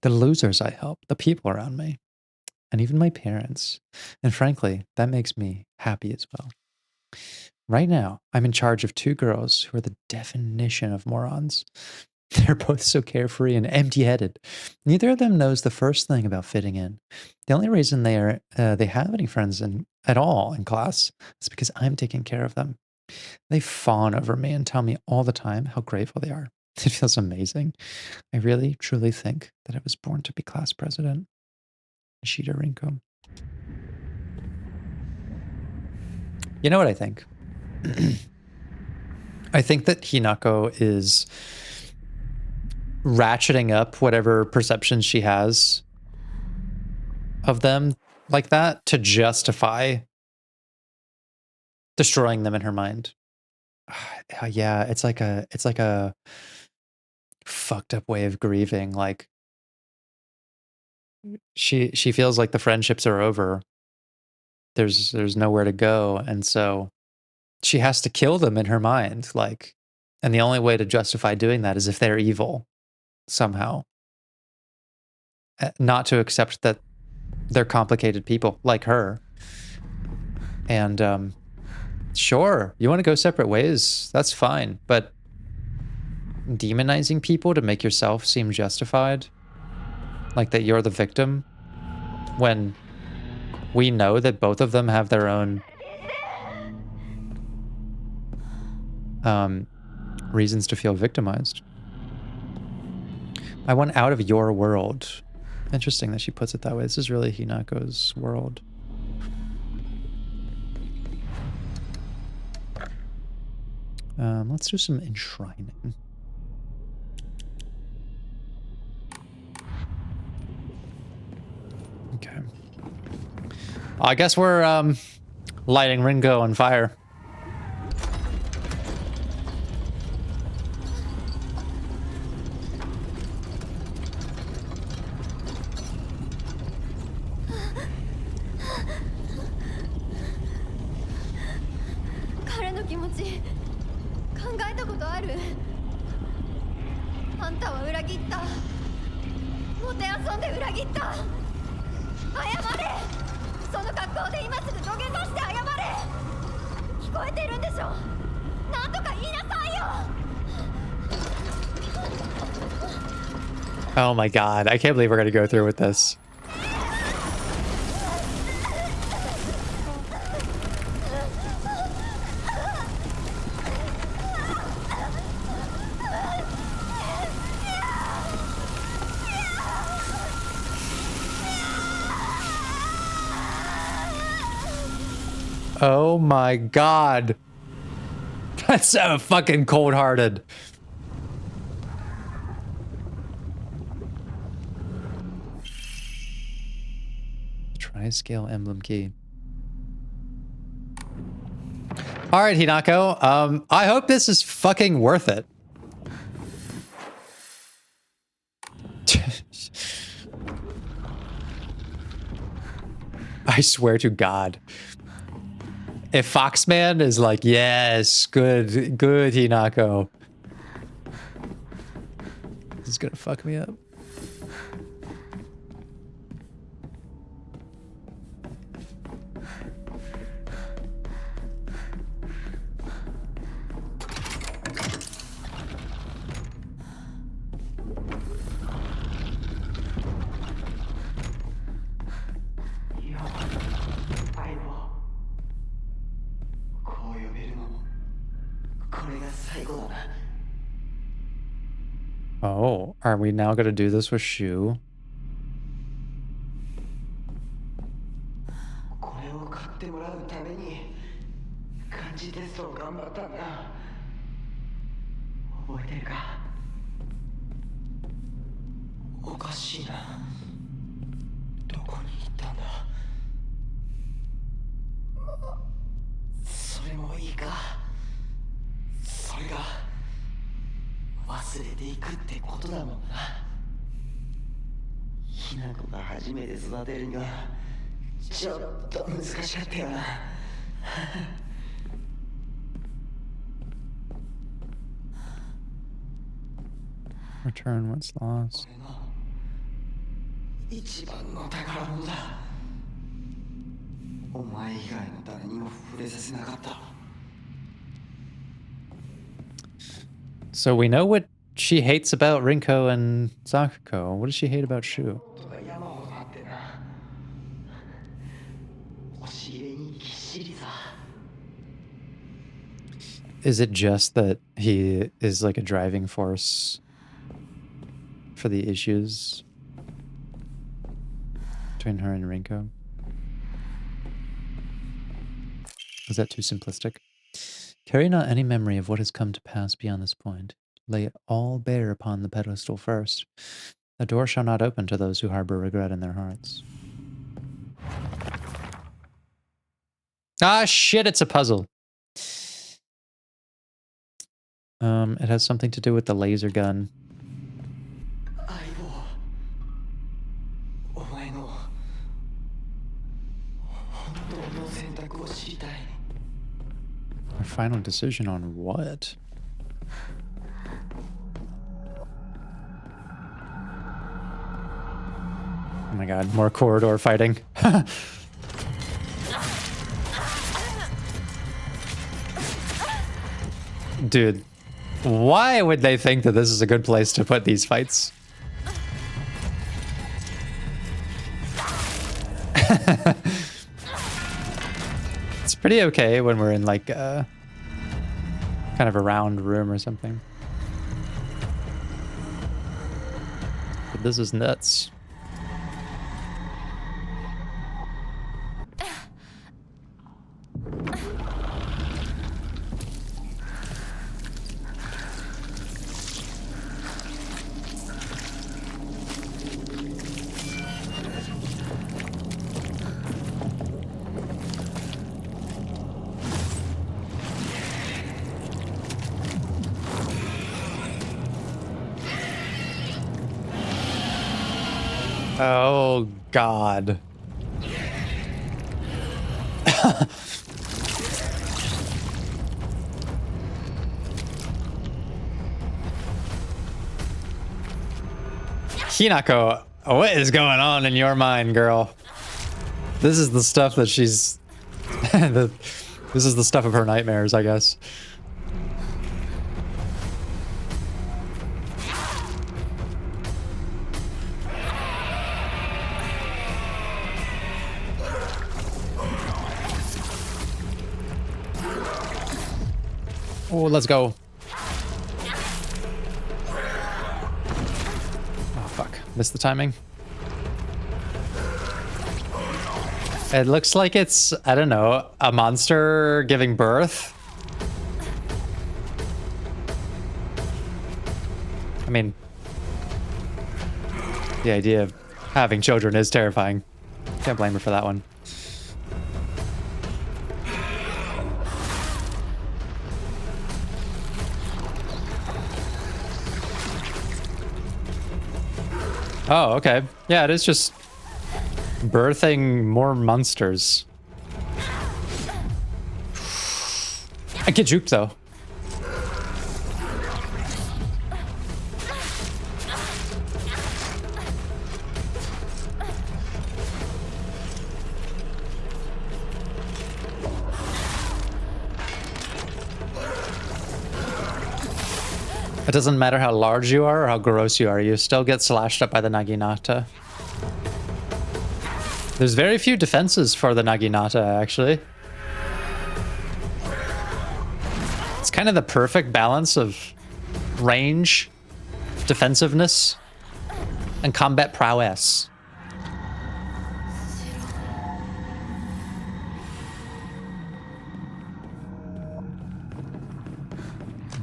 The losers I help, the people around me, and even my parents. And frankly, that makes me happy as well. Right now, I'm in charge of 2 girls who are the definition of morons. They're both so carefree and empty-headed. Neither of them knows the first thing about fitting in. The only reason they have any friends at all in class is because I'm taking care of them. They fawn over me and tell me all the time how grateful they are. It feels amazing. I really, truly think that I was born to be class president. Ishida Rinko. You know what I think? I think that Hinako is ratcheting up whatever perceptions she has of them like that to justify destroying them in her mind. Yeah, it's like a fucked up way of grieving. Like she feels like the friendships are over. There's nowhere to go, and so she has to kill them in her mind. Like, and the only way to justify doing that is if they're evil somehow. Not to accept that they're complicated people like her. And sure, you want to go separate ways, that's fine. But demonizing people to make yourself seem justified, like that you're the victim, when we know that both of them have their own reasons to feel victimized. I want out of your world. Interesting that she puts it that way. This is really Hinako's world. Let's do some enshrining. Okay. I guess we're lighting Rinko on fire. 切った。もてあそんで裏切った。謝れ。その格好で今すぐ土下座して謝れ。聞こえてるんでしょ。なんとか言いなさいよ。 Oh my god, I can't believe we're gonna go through with this. Oh my god. That's so fucking cold-hearted. Tri-scale emblem key. All right, Hinako. I hope this is fucking worth it. I swear to God. If Foxman is like, yes, good, Hinako. This is gonna fuck me up. Oh, are we now gonna do this with Shu? Return what's lost. So we know what she hates about Rinko and Sakuko. What does she hate about Shu? Is it just that he is like a driving force for the issues between her and Rinko? Is that too simplistic? Carry not any memory of what has come to pass beyond this point. Lay it all bare upon the pedestal first. The door shall not open to those who harbor regret in their hearts. Ah, shit, it's a puzzle. It has something to do with the laser gun. Our final decision on what? Oh my god, more corridor fighting. Dude, why would they think that this is a good place to put these fights? It's pretty okay when we're in like a kind of a round room or something. But this is nuts. Oh, God. Hinako, what is going on in your mind, girl? This is the stuff that she's... this is the stuff of her nightmares, I guess. Oh, let's go. Oh, fuck. Missed the timing. It looks like it's, I don't know, a monster giving birth. I mean, the idea of having children is terrifying. Can't blame her for that one. Oh, okay. Yeah, it is just birthing more monsters. I get juked though. It doesn't matter how large you are or how gross you are, you still get slashed up by the Naginata. There's very few defenses for the Naginata, actually. It's kind of the perfect balance of range, defensiveness, and combat prowess.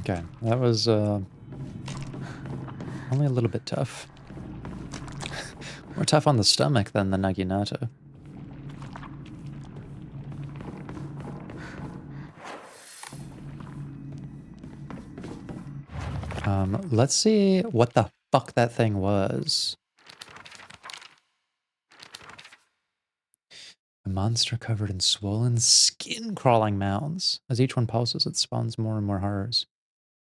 Okay, that was only a little bit tough. More tough on the stomach than the Naginata. Let's see what the fuck that thing was. A monster covered in swollen, skin-crawling mounds. As each one pulses, it spawns more and more horrors.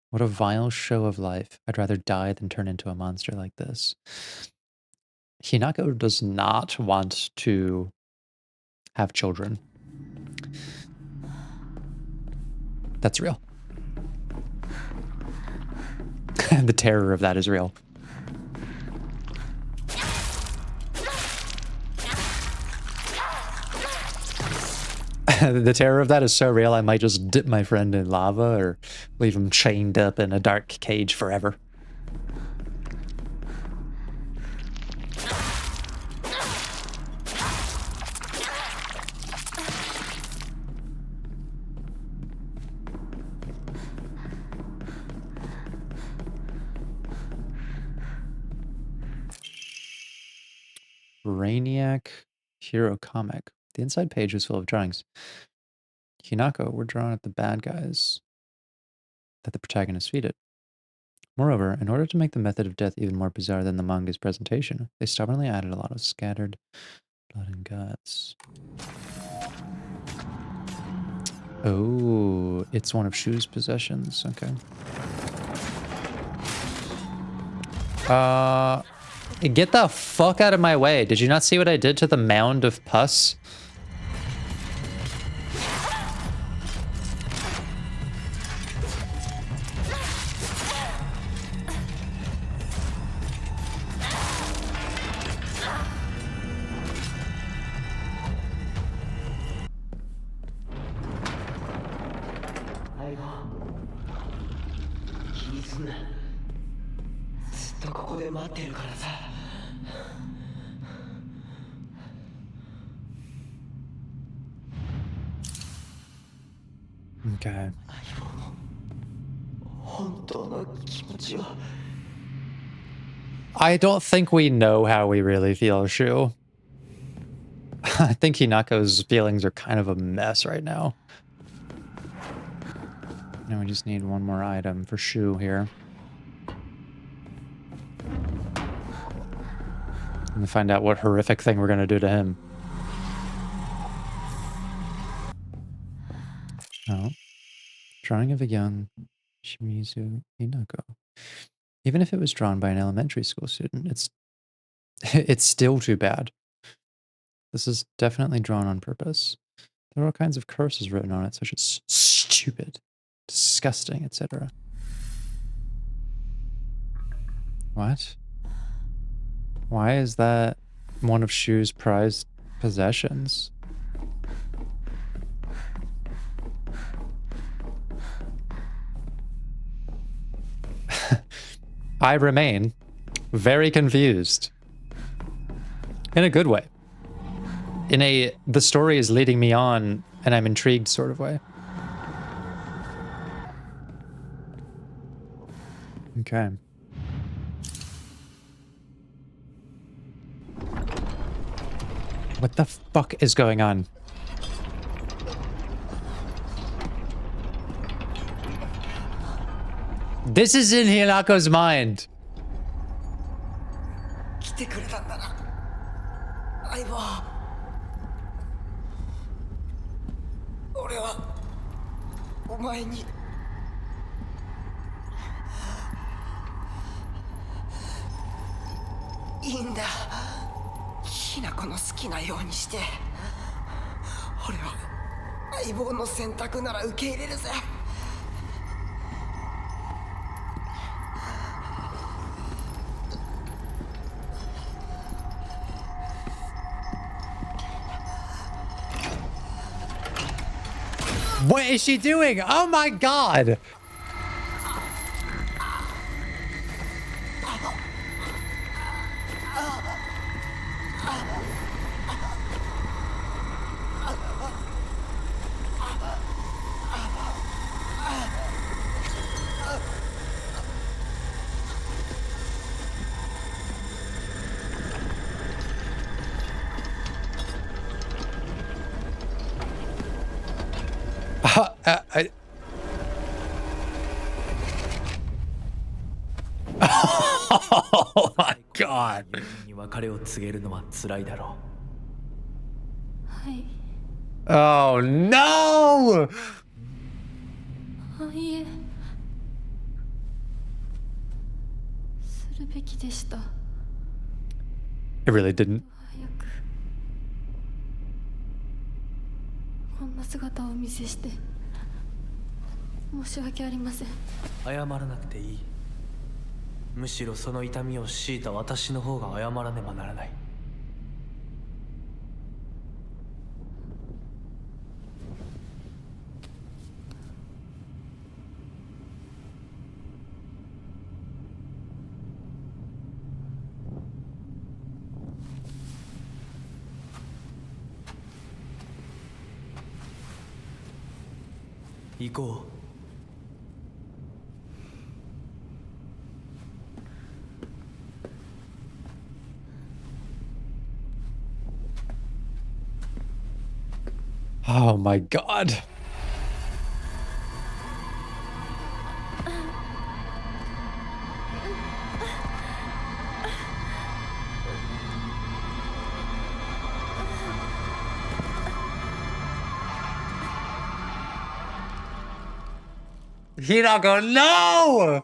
What a vile show of life. I'd rather die than turn into a monster like this. Hinako does not want to have children. That's real. The terror of that is real. The terror of that is so real, I might just dip my friend in lava or leave him chained up in a dark cage forever. Brainiac Hero Comic. The inside page was full of drawings. Hinako were drawn at the bad guys that the protagonist defeated. Moreover, in order to make the method of death even more bizarre than the manga's presentation, they stubbornly added a lot of scattered blood and guts. Oh, it's one of Shu's possessions. Okay. Get the fuck out of my way. Did you not see what I did to the mound of pus? Okay. I don't think we know how we really feel, Shu. I think Hinako's feelings are kind of a mess right now. Now we just need one more item for Shu here. And find out what horrific thing we're gonna do to him. Oh. Drawing of a young Shimizu Hinako. Even if it was drawn by an elementary school student, it's It's still too bad. This is definitely drawn on purpose. There are all kinds of curses written on it, such as stupid, disgusting, etc. What? Why is that one of Shu's prized possessions? I remain very confused. In a good way. In a the story is leading me on and I'm intrigued sort of way. Okay. What the fuck is going on? This is in Hinako's mind. 来てくれたんだな、相棒。俺はお前にいいんだ。ひな子の好きなようにして。俺は相棒の選択なら受け入れるぜ。What is she doing? Oh my god! Oh my god. に別れを告げるのは辛いだろはい。 Oh no! あ、いえ。するべきでした。 It really didn't. 早く。こんな姿をお見せして。申し訳ありません。う。謝らなくていい。むしろその痛みを強いた私の方が謝らねばならない。行こう。Oh my god. Hinako, no!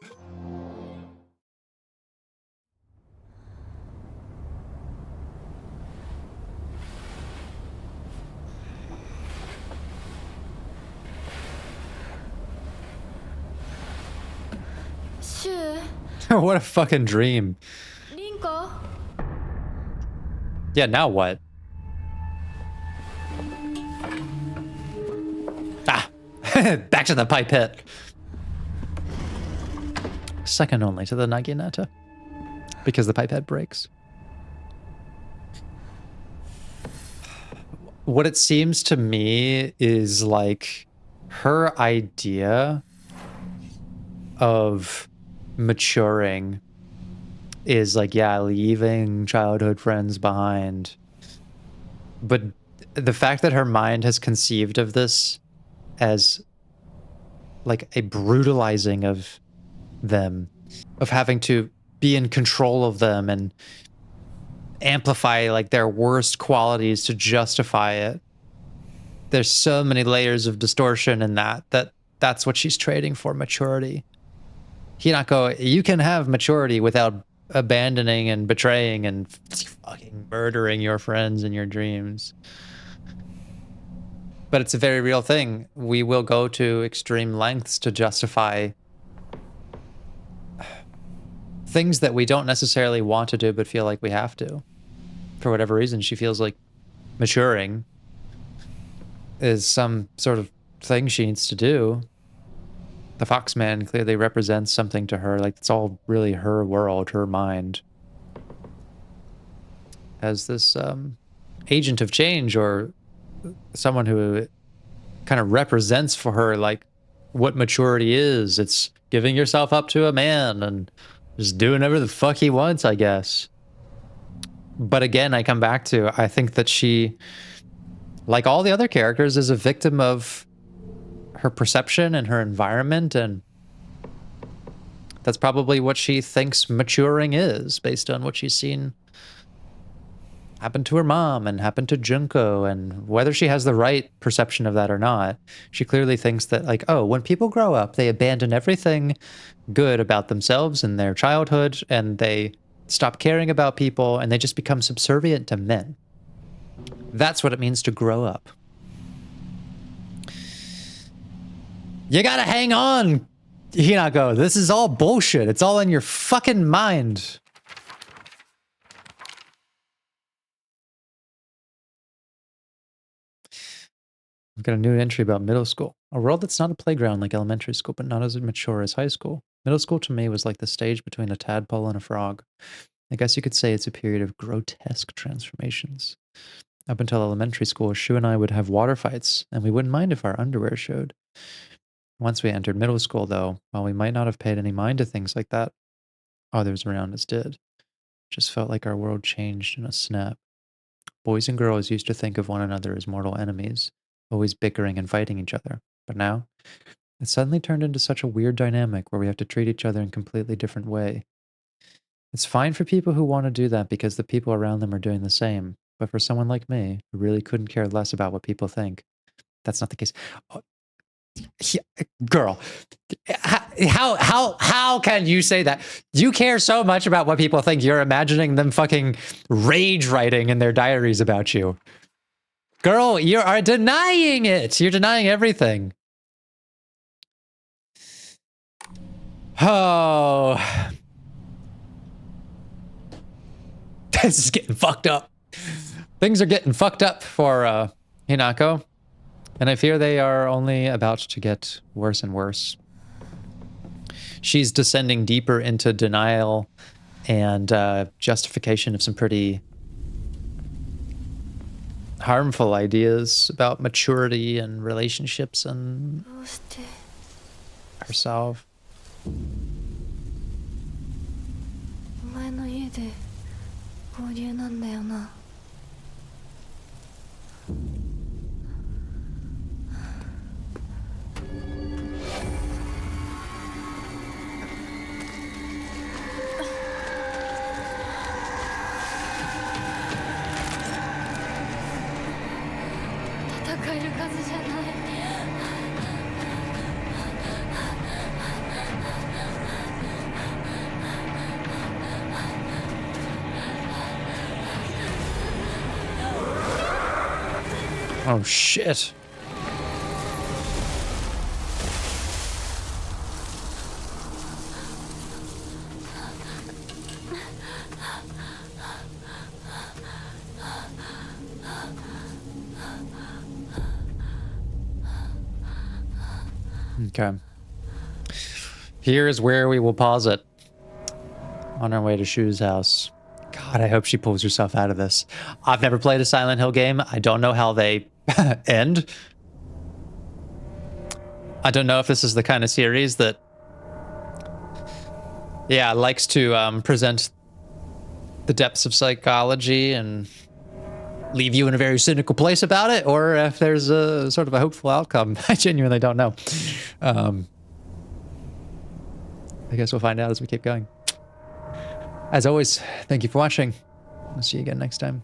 Shu, What a fucking dream. Rinko. Yeah, now what? Ah! Back to the pipette. Second only to the Naginata. Because the pipette breaks. What it seems to me is like her idea of maturing is like, yeah, leaving childhood friends behind. But the fact that her mind has conceived of this as like a brutalizing of them, of having to be in control of them and amplify like their worst qualities to justify it. There's so many layers of distortion in that's what she's trading for, maturity. Hinako, you can have maturity without abandoning and betraying and fucking murdering your friends in your dreams. But it's a very real thing. We will go to extreme lengths to justify things that we don't necessarily want to do but feel like we have to. For whatever reason, she feels like maturing is some sort of thing she needs to do. The Foxman clearly represents something to her. Like, it's all really her world, her mind. As this agent of change, or someone who kind of represents for her, like, what maturity is. It's giving yourself up to a man and just doing whatever the fuck he wants, I guess. But again, I come back to, I think that she, like all the other characters, is a victim of her perception and her environment, and that's probably what she thinks maturing is, based on what she's seen happen to her mom and happen to Junko, and whether she has the right perception of that or not, she clearly thinks that, like, oh, when people grow up, they abandon everything good about themselves in their childhood, and they stop caring about people, and they just become subservient to men. That's what it means to grow up. You gotta hang on, Hinako. This is all bullshit. It's all in your fucking mind. I've got a new entry about middle school. A world that's not a playground like elementary school, but not as mature as high school. Middle school to me was like the stage between a tadpole and a frog. I guess you could say it's a period of grotesque transformations. Up until elementary school, Shu and I would have water fights, and we wouldn't mind if our underwear showed. Once we entered middle school, though, while we might not have paid any mind to things like that, others around us did. It just felt like our world changed in a snap. Boys and girls used to think of one another as mortal enemies, always bickering and fighting each other. But now, it suddenly turned into such a weird dynamic where we have to treat each other in a completely different way. It's fine for people who want to do that because the people around them are doing the same. But for someone like me, who really couldn't care less about what people think, that's not the case. Oh, yeah, girl, how can you say that? You care so much about what people think, you're imagining them fucking rage writing in their diaries about you. Girl, you are denying it. You're denying everything. Oh. This is getting fucked up. Things are getting fucked up for Hinako. And I fear they are only about to get worse and worse. She's descending deeper into denial and justification of some pretty harmful ideas about maturity and relationships and herself. お前の家で合流なんだよな。戦える数じゃない。Oh shit. Okay. Here's where we will pause it. On our way to Shu's house. God, I hope she pulls herself out of this. I've never played a Silent Hill game. I don't know how they end. I don't know if this is the kind of series that, yeah, likes to present the depths of psychology and leave you in a very cynical place about it, or if there's a sort of a hopeful outcome. I genuinely don't know. I guess we'll find out as we keep going. As always, thank you for watching. I'll see you again next time.